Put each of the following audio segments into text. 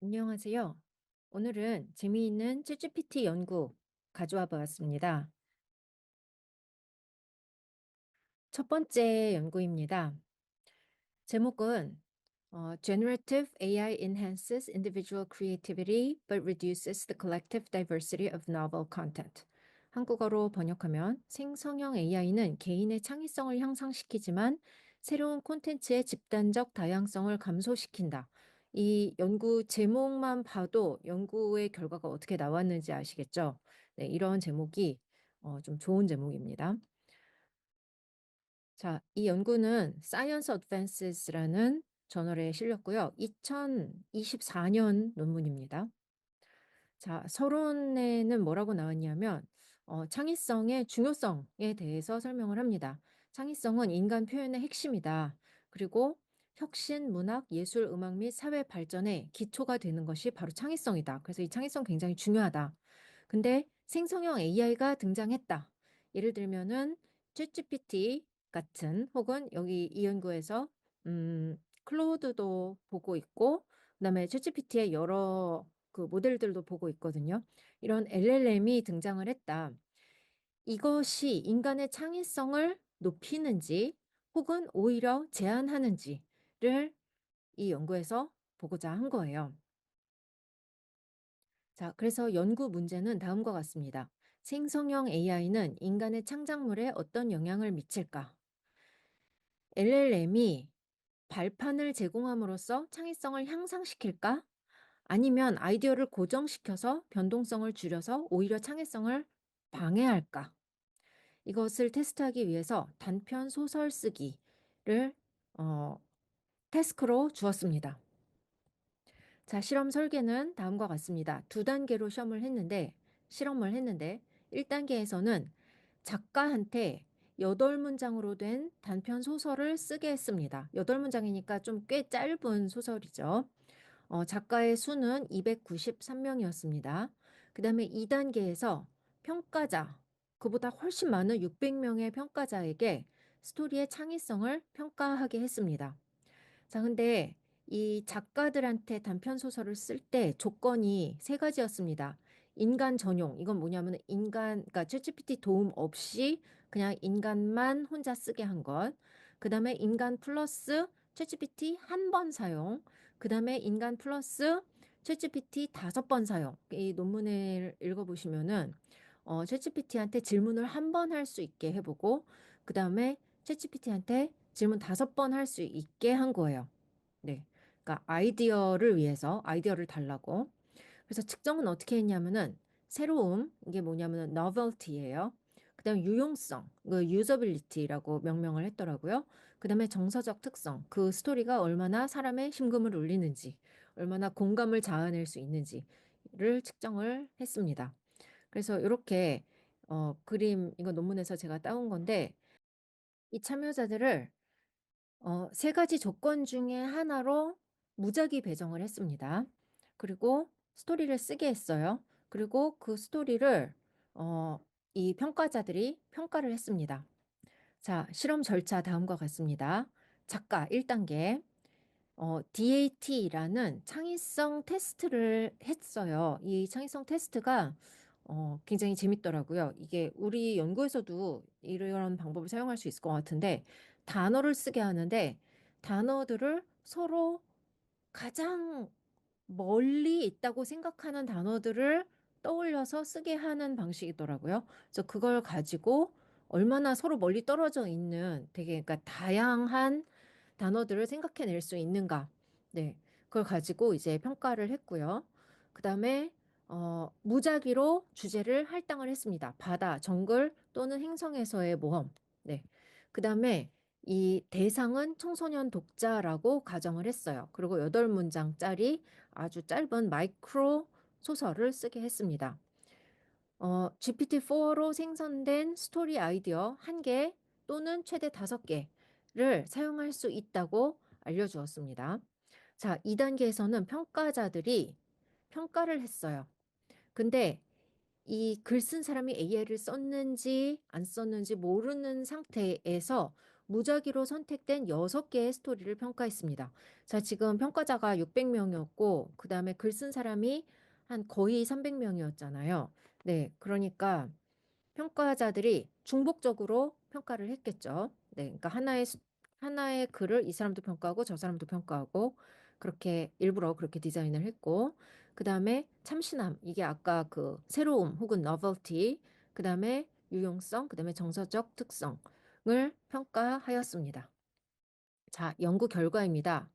안녕하세요. 오늘은 재미있는 챗GPT 연구 가져와 보았습니다. 첫 번째 연구입니다. 제목은 Generative AI enhances individual creativity but reduces the collective diversity of novel content. 한국어로 번역하면 생성형 AI는 개인의 창의성을 향상시키지만 새로운 콘텐츠의 집단적 다양성을 감소시킨다. 이 연구 제목만 봐도 연구의 결과가 어떻게 나왔는지 아시겠죠? 네, 이런 제목이 좀 좋은 제목입니다. 자, 이 연구는 Science Advances라는 저널에 실렸고요. 2024년 논문입니다. 자, 서론에는 뭐라고 나왔냐면 창의성의 중요성에 대해서 설명을 합니다. 창의성은 인간 표현의 핵심이다. 그리고 혁신, 문학, 예술, 음악 및 사회 발전의 기초가 되는 것이 바로 창의성이다. 그래서 이 창의성 굉장히 중요하다. 근데 생성형 AI가 등장했다. 예를 들면은 챗GPT 같은 혹은 여기 이 연구에서 클로드도 보고 있고 그다음에 챗GPT의 여러 그 모델들도 보고 있거든요. 이런 LLM이 등장을 했다. 이것이 인간의 창의성을 높이는지 혹은 오히려 제한하는지를 이 연구에서 보고자 한 거예요. 자, 그래서 연구 문제는 다음과 같습니다. 생성형 AI는 인간의 창작물에 어떤 영향을 미칠까? LLM이 발판을 제공함으로써 창의성을 향상시킬까? 아니면 아이디어를 고정시켜서 변동성을 줄여서 오히려 창의성을 방해할까? 이것을 테스트하기 위해서 단편 소설 쓰기를 태스크로 주었습니다. 자, 실험 설계는 다음과 같습니다. 두 단계로 실험을 했는데 1단계에서는 작가한테 8문장으로 된 단편 소설을 쓰게 했습니다. 8문장이니까 좀 꽤 짧은 소설이죠. 작가의 수는 293명이었습니다. 그 다음에 2단계에서 평가자, 그보다 훨씬 많은 600명의 평가자에게 스토리의 창의성을 평가하게 했습니다. 자, 근데 이 작가들한테 단편 소설을 쓸 때 조건이 세 가지였습니다. 인간 전용, 이건 뭐냐면 그러니까 챗GPT 도움 없이 그냥 인간만 혼자 쓰게 한 것. 그 다음에 인간 플러스 챗GPT 한 번 사용. 그 다음에 인간 플러스 챗GPT 5번 사용. 이 논문을 읽어보시면은 챗GPT한테 질문을 한 번 할 수 있게 해보고, 그 다음에 챗GPT한테 질문 5번 할 수 있게 한 거예요. 네. 그러니까 아이디어를 위해서 아이디어를 달라고. 그래서 측정은 어떻게 했냐면은 새로움, 이게 뭐냐면은 novelty예요. 그다음에 유용성, 그 usability라고 명명을 했더라고요. 그다음에 정서적 특성, 그 스토리가 얼마나 사람의 심금을 울리는지, 얼마나 공감을 자아낼 수 있는지를 측정을 했습니다. 그래서 이렇게 그림 이거 논문에서 제가 따온 건데 이 참여자들을 세 가지 조건 중에 하나로 무작위 배정을 했습니다. 그리고 스토리를 쓰게 했어요. 그리고 그 스토리를 이 평가자들이 평가를 했습니다. 자, 실험 절차 다음과 같습니다. 작가 1단계, DAT라는 창의성 테스트를 했어요. 이 창의성 테스트가 굉장히 재밌더라고요. 이게 우리 연구에서도 이런 방법을 사용할 수 있을 것 같은데 단어를 쓰게 하는데 단어들을 서로 가장 멀리 있다고 생각하는 단어들을 떠올려서 쓰게 하는 방식이더라고요. 그래서 그걸 가지고 얼마나 서로 멀리 떨어져 있는 되게 그러니까 다양한 단어들을 생각해낼 수 있는가. 네. 그걸 가지고 이제 평가를 했고요. 그다음에 무작위로 주제를 할당을 했습니다. 바다, 정글 또는 행성에서의 모험. 네. 그다음에 이 대상은 청소년 독자라고 가정을 했어요. 그리고 8문장짜리 아주 짧은 마이크로 소설을 쓰게 했습니다. GPT-4로 생성된 스토리 아이디어 1개 또는 최대 5개를 사용할 수 있다고 알려주었습니다. 자, 2단계에서는 평가자들이 평가를 했어요. 근데 이 글 쓴 사람이 AI를 썼는지 안 썼는지 모르는 상태에서 무작위로 선택된 6개의 스토리를 평가했습니다. 자, 지금 평가자가 600명이었고, 그 다음에 글 쓴 사람이 한 거의 300명이었잖아요. 네, 그러니까 평가자들이 중복적으로 평가를 했겠죠. 네, 그러니까 하나의 글을 이 사람도 평가하고 저 사람도 평가하고 그렇게 일부러 그렇게 디자인을 했고, 그 다음에 참신함, 이게 아까 그 새로움 혹은 novelty, 그 다음에 유용성, 그 다음에 정서적 특성을 평가하였습니다. 자, 연구 결과입니다.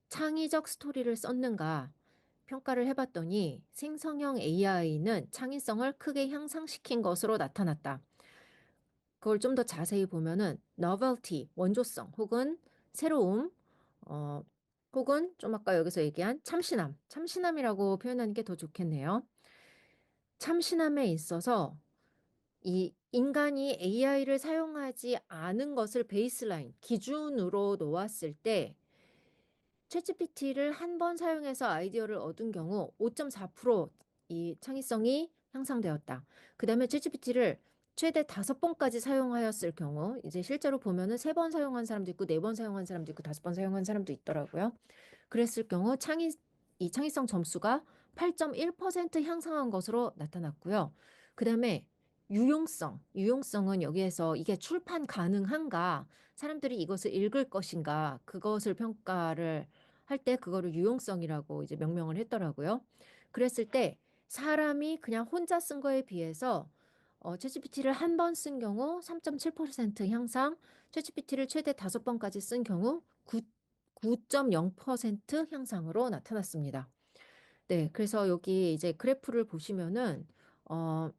창의적 스토리를 썼는가 평가를 해봤더니 생성형 AI는 창의성을 크게 향상시킨 것으로 나타났다. 그걸 좀 더 자세히 보면은 novelty, 원조성 혹은 새로움, 어, 혹은 좀 아까 여기서 얘기한 참신함, 참신함이라고 표현하는 게 더 좋겠네요. 참신함에 있어서 이 인간이 AI를 사용하지 않은 것을 베이스라인, 기준으로 놓았을 때 챗GPT를 한 번 사용해서 아이디어를 얻은 경우 5.4%이 창의성이 향상되었다. 그 다음에 챗GPT를 최대 5번까지 사용하였을 경우 이제 실제로 보면은 3번 사용한 사람도 있고 4번 사용한 사람도 있고 5번 사용한 사람도 있더라고요. 그랬을 경우 이 창의성 점수가 8.1% 향상한 것으로 나타났고요. 그 다음에 유용성은 여기에서 이게 출판 가능한가, 사람들이 이것을 읽을 것인가, 그것을 평가를 할 때 그거를 유용성이라고 이제 명명을 했더라고요. 그랬을 때 사람이 그냥 혼자 쓴 거에 비해서 챗GPT를 한 번 쓴 경우 3.7% 향상, 챗GPT를 최대 5번까지 쓴 경우 9.0% 향상으로 나타났습니다. 네, 그래서 여기 이제 그래프를 보시면은 어,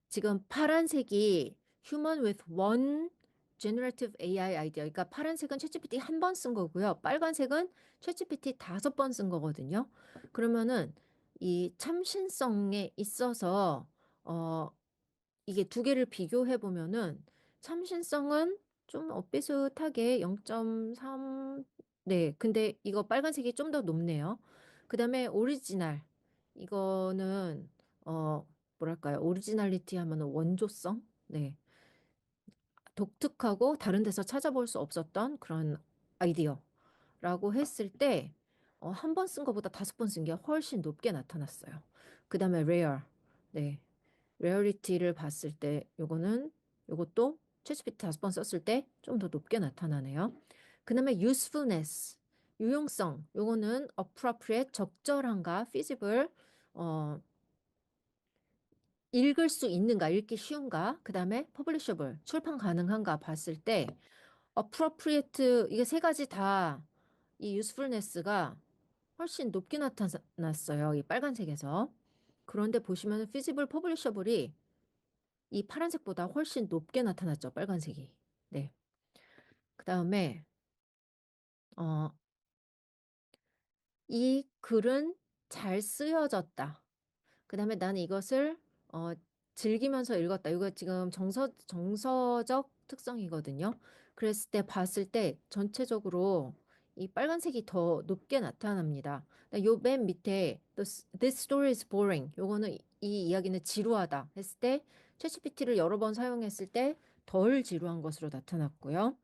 지금 파란색이 Human with one generative AI 아이디어. 그러니까 파란색은 챗GPT 한 번 쓴 거고요. 빨간색은 챗GPT 5번 쓴 거거든요. 그러면은 이 참신성에 있어서 어, 이게 두 개를 비교해 보면은 참신성은 좀 비슷하게 0.3, 네, 근데 이거 빨간색이 좀 더 높네요. 그다음에 오리지널, 이거는 뭐랄까요, 오리지널리티 하면은 원조성, 네, 독특하고 다른 데서 찾아볼 수 없었던 그런 아이디어라고 했을 때 한 번 쓴 것보다 5번 쓴 게 훨씬 높게 나타났어요. 그다음에 rare, 네, 레어리티를 봤을 때 요것도 챗GPT 5번 썼을 때 좀 더 높게 나타나네요. 그다음에 usefulness, 유용성, 요거는 appropriate, 적절한가, feasible, 어, 읽을 수 있는가, 읽기 쉬운가, 그다음에 publishable, 출판 가능한가 봤을 때 appropriate, 이게 세 가지 다 이 usefulness가 훨씬 높게 나타났어요. 이 빨간색에서. 그런데 보시면 feasible, publishable이 이 파란색보다 훨씬 높게 나타났죠, 빨간색이. 네. 그 다음에, 어, 이 글은 잘 쓰여졌다. 그 다음에 나는 이것을, 어, 즐기면서 읽었다. 이거 지금 정서적 특성이거든요. 그랬을 때 봤을 때 전체적으로 이 빨간색이 더 높게 나타납니다. 요 맨 밑에 This story is boring. 요거는 이 이야기는 지루하다 했을 때 챗GPT를 여러 번 사용했을 때 덜 지루한 것으로 나타났고요.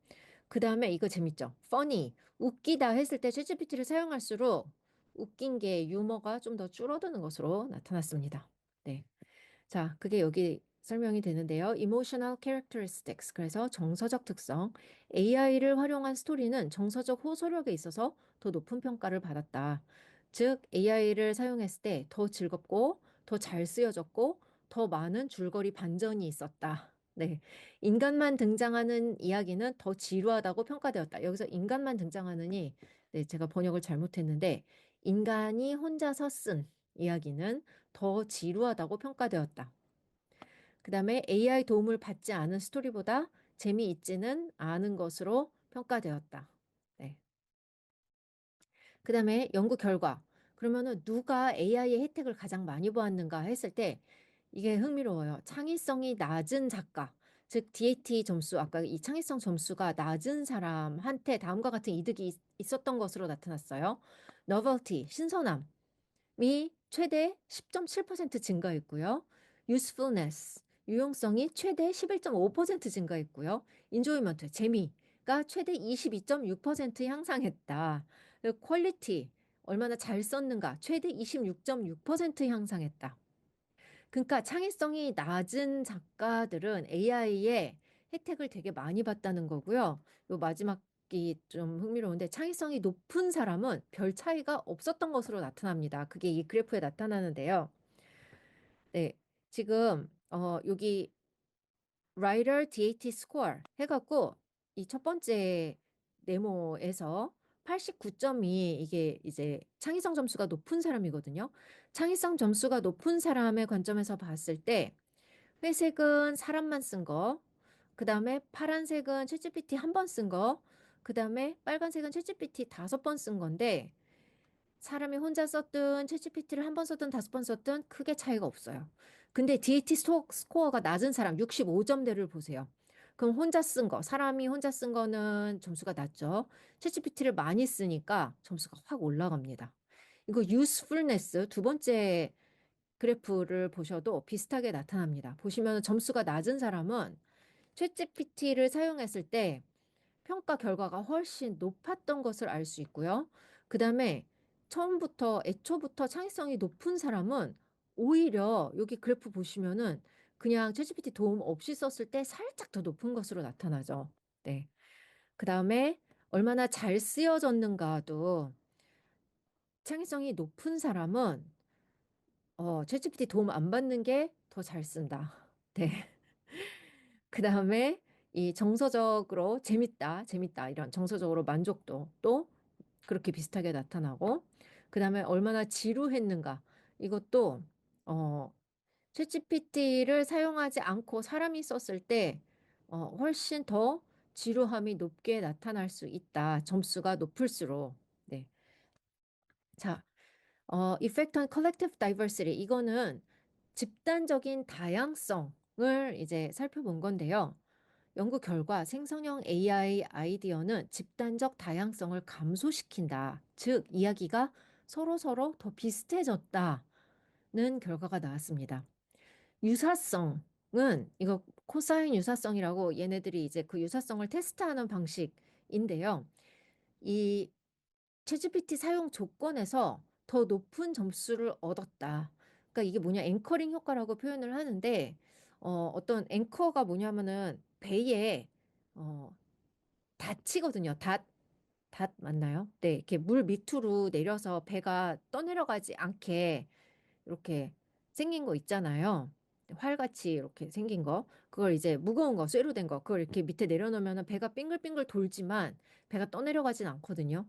그 다음에 이거 재밌죠? funny, 웃기다 했을 때 챗GPT를 사용할수록 웃긴 게 유머가 좀 더 줄어드는 것으로 나타났습니다. 네. 자, 그게 여기 설명이 되는데요. Emotional characteristics. 그래서 정서적 특성. AI를 활용한 스토리는 정서적 호소력에 있어서 더 높은 평가를 받았다. 즉, AI를 사용했을 때 더 즐겁고, 더 잘 쓰여졌고, 더 많은 줄거리 반전이 있었다. 네. 인간만 등장하는 이야기는 더 지루하다고 평가되었다. 여기서 인간만 등장하느니, 네, 제가 번역을 잘못했는데, 인간이 혼자서 쓴 이야기는 더 지루하다고 평가되었다. 그 다음에 AI 도움을 받지 않은 스토리보다 재미있지는 않은 것으로 평가되었다. 네. 그 다음에 연구 결과. 그러면은 누가 AI의 혜택을 가장 많이 보았는가 했을 때 이게 흥미로워요. 창의성이 낮은 작가, 즉 DAT 점수, 아까 이 창의성 점수가 낮은 사람한테 다음과 같은 이득이 있었던 것으로 나타났어요. novelty, 신선함. 이 최대 10.7% 증가했고요. usefulness, 유용성이 최대 11.5% 증가했고요. enjoyment, 재미, 최대 22.6% 향상했다. 그리고 퀄리티 얼마나 잘 썼는가 최대 26.6% 향상했다. 그러니까 창의성이 낮은 작가들은 AI의 혜택을 되게 많이 봤다는 거고요. 요 마지막이 좀 흥미로운데 창의성이 높은 사람은 별 차이가 없었던 것으로 나타납니다. 그게 이 그래프에 나타나는데요. 네, 지금 여기 Writer DAT Score 해갖고 이 첫 번째 네모에서 89점이 이게 이제 창의성 점수가 높은 사람이거든요. 창의성 점수가 높은 사람의 관점에서 봤을 때 회색은 사람만 쓴 거, 그 다음에 파란색은 챗GPT 한 번 쓴 거, 그 다음에 빨간색은 챗GPT 5번 쓴 건데 사람이 혼자 썼든 챗GPT를 한 번 썼든 5번 썼든 크게 차이가 없어요. 근데 DAT 스코어가 낮은 사람 65점대를 보세요. 그럼 혼자 쓴 거, 사람이 혼자 쓴 거는 점수가 낮죠. 챗GPT를 많이 쓰니까 점수가 확 올라갑니다. 이거 usefulness 두 번째 그래프를 보셔도 비슷하게 나타납니다. 보시면 점수가 낮은 사람은 챗GPT를 사용했을 때 평가 결과가 훨씬 높았던 것을 알 수 있고요. 그 다음에 애초부터 창의성이 높은 사람은 오히려 여기 그래프 보시면은 그냥 챗GPT 도움 없이 썼을 때 살짝 더 높은 것으로 나타나죠. 네. 그 다음에 얼마나 잘 쓰여졌는가도 창의성이 높은 사람은 챗GPT 도움 안 받는 게 더 잘 쓴다. 네. 그 다음에 이 정서적으로 재밌다 이런 정서적으로 만족도 또 그렇게 비슷하게 나타나고 그 다음에 얼마나 지루했는가 이것도 어, 챗GPT를 사용하지 않고 사람이 썼을 때 훨씬 더 지루함이 높게 나타날 수 있다. 점수가 높을수록. 네. 자, Effect on Collective Diversity 이거는 집단적인 다양성을 이제 살펴본 건데요. 연구 결과 생성형 AI 아이디어는 집단적 다양성을 감소시킨다. 즉, 이야기가 서로서로 더 비슷해졌다는 결과가 나왔습니다. 유사성은 이거 코사인 유사성이라고 얘네들이 이제 그 유사성을 테스트하는 방식인데요. 이 챗GPT 사용 조건에서 더 높은 점수를 얻었다. 그러니까 이게 뭐냐 앵커링 효과라고 표현을 하는데 어떤 앵커가 뭐냐면은 배에 닷이거든요. 닷 맞나요? 네, 이렇게 물 밑으로 내려서 배가 떠내려가지 않게 이렇게 생긴 거 있잖아요. 활같이 이렇게 생긴 거. 그걸 이제 무거운 거, 쇠로 된 거, 그걸 이렇게 밑에 내려놓으면 배가 빙글빙글 돌지만 배가 떠내려가진 않거든요.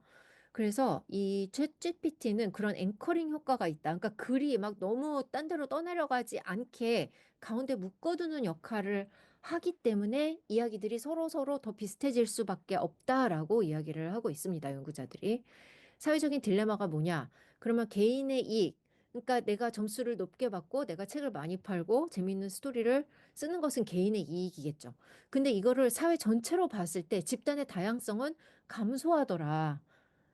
그래서 이 챗GPT는 그런 앵커링 효과가 있다. 그러니까 글이 막 너무 딴 데로 떠내려가지 않게 가운데 묶어두는 역할을 하기 때문에 이야기들이 서로서로 더 비슷해질 수밖에 없다라고 이야기를 하고 있습니다. 연구자들이. 사회적인 딜레마가 뭐냐? 그러면 개인의 이익, 그러니까 내가 점수를 높게 받고 내가 책을 많이 팔고 재미있는 스토리를 쓰는 것은 개인의 이익이겠죠. 근데 이거를 사회 전체로 봤을 때 집단의 다양성은 감소하더라.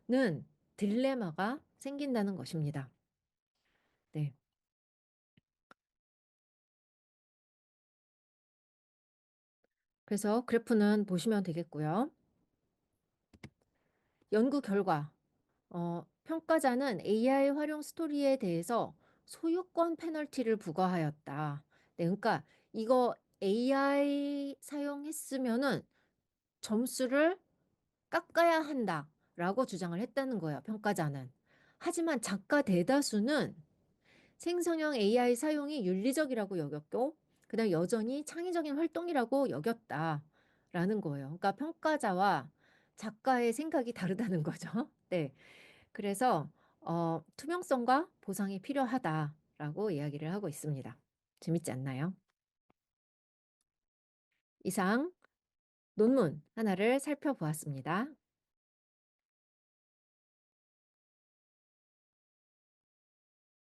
는 딜레마가 생긴다는 것입니다. 네. 그래서 그래프는 보시면 되겠고요. 연구 결과, 평가자는 AI 활용 스토리에 대해서 소유권 페널티를 부과하였다. 네, 그러니까 이거 AI 사용했으면은 점수를 깎아야 한다라고 주장을 했다는 거예요. 평가자는. 하지만 작가 대다수는 생성형 AI 사용이 윤리적이라고 여겼고, 그다음 여전히 창의적인 활동이라고 여겼다라는 거예요. 그러니까 평가자와 작가의 생각이 다르다는 거죠. 네. 그래서 투명성과 보상이 필요하다라고 이야기를 하고 있습니다. 재밌지 않나요? 이상 논문 하나를 살펴보았습니다.